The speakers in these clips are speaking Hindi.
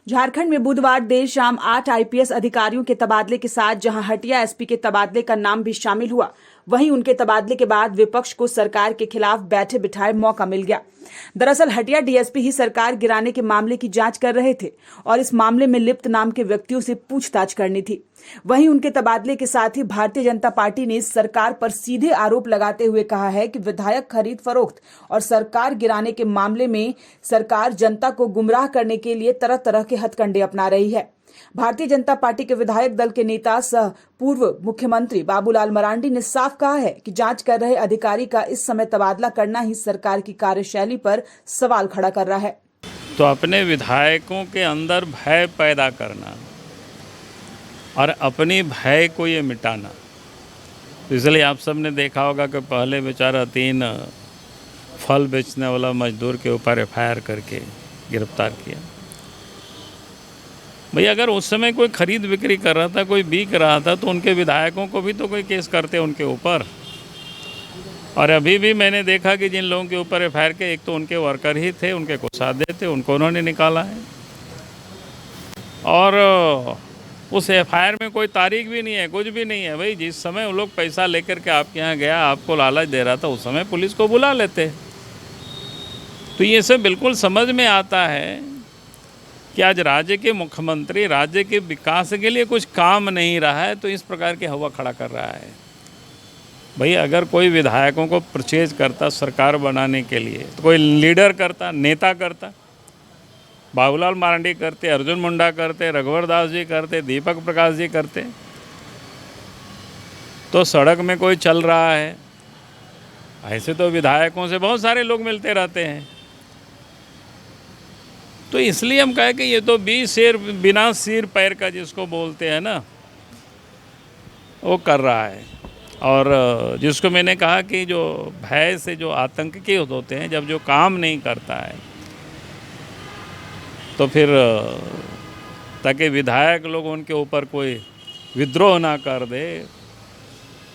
झारखंड में बुधवार देर शाम 8 आईपीएस अधिकारियों के तबादले के साथ जहां हटिया एसपी के तबादले का नाम भी शामिल हुआ, वहीं उनके तबादले के बाद विपक्ष को सरकार के खिलाफ बैठे बिठाए मौका मिल गया। दरअसल हटिया डीएसपी ही सरकार गिराने के मामले की जांच कर रहे थे और इस मामले में लिप्त नाम के व्यक्तियों से पूछताछ करनी थी। वहीं उनके तबादले के साथ ही भारतीय जनता पार्टी ने सरकार पर सीधे आरोप लगाते हुए कहा है कि विधायक खरीद फरोख्त और सरकार गिराने के मामले में सरकार जनता को गुमराह करने के लिए तरह तरह के हथकंडे अपना रही है। भारतीय जनता पार्टी के विधायक दल के नेता सह पूर्व मुख्यमंत्री बाबूलाल मरांडी ने साफ कहा है कि जांच कर रहे अधिकारी का इस समय तबादला करना ही सरकार की कार्यशैली पर सवाल खड़ा कर रहा है। तो अपने विधायकों के अंदर भय पैदा करना और अपनी भय को ये मिटाना, तो इसलिए आप सबने देखा होगा कि पहले बेचारा 3 फल बेचने वाला मजदूर के ऊपर एफआईआर करके गिरफ्तार किया। भाई अगर उस समय कोई खरीद बिक्री कर रहा था, कोई बिक रहा था, तो उनके विधायकों को भी तो कोई केस करते उनके ऊपर। और अभी भी मैंने देखा कि जिन लोगों के ऊपर एफआईआर के, एक तो उनके वर्कर ही थे, उनके कोषाध्यक्ष थे, उनको उन्होंने निकाला है। और उस एफआईआर में कोई तारीख भी नहीं है, कुछ भी नहीं है। भाई जिस समय वो लोग पैसा लेकर के आपके यहाँ गया, आपको लालच दे रहा था, उस समय पुलिस को बुला लेते। तो ये सब बिल्कुल समझ में आता है कि आज राज्य के मुख्यमंत्री राज्य के विकास के लिए कुछ काम नहीं रहा है, तो इस प्रकार की हवा खड़ा कर रहा है। भाई अगर कोई विधायकों को परचेज करता सरकार बनाने के लिए, तो कोई लीडर करता, नेता करता, बाबूलाल मरांडी करते, अर्जुन मुंडा करते, रघुवर दास जी करते, दीपक प्रकाश जी करते। तो सड़क में कोई चल रहा है, ऐसे तो विधायकों से बहुत सारे लोग मिलते रहते हैं। तो इसलिए हम कहें कि ये तो बिना सिर पैर का जिसको बोलते हैं ना, वो कर रहा है। और जिसको मैंने कहा कि जो भय से जो आतंकी होते हैं, जब जो काम नहीं करता है, तो फिर ताकि विधायक लोग उनके ऊपर कोई विद्रोह ना कर दे,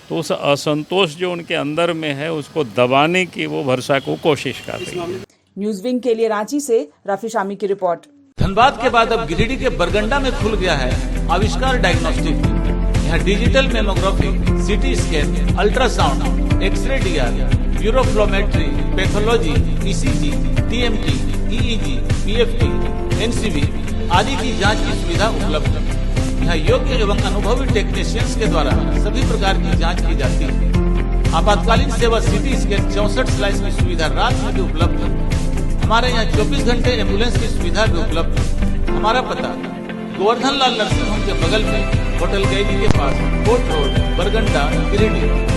तो उस असंतोष जो उनके अंदर में है उसको दबाने की वो भरसक कोशिश कर रही है। न्यूज विंग के लिए रांची से रफी शामी की रिपोर्ट। धनबाद के बाद अब गिरिडीह के बरगंडा में खुल गया है आविष्कार डायग्नोस्टिक। यहाँ digital mammography, CT scan, ultrasound, x-ray DR, uroflowmetry, pathology, ECG, TMT, EEG, PFT, NCB आदि की जांच की सुविधा उपलब्ध है। यहाँ योग्य एवं अनुभवी टेक्नीशियंस के द्वारा सभी प्रकार की जांच की जाती है। आपातकालीन सेवा सीटी स्कैन 64 स्लाइस की सुविधा रात में भी उपलब्ध है। हमारे यहाँ 24 घंटे एम्बुलेंस की सुविधा भी उपलब्ध है। हमारा पता गोवर्धन लाल नर्सिंग होम के बगल में होटल कैदी के पास, कोर्ट रोड, बरगंडा, गिरिडीह।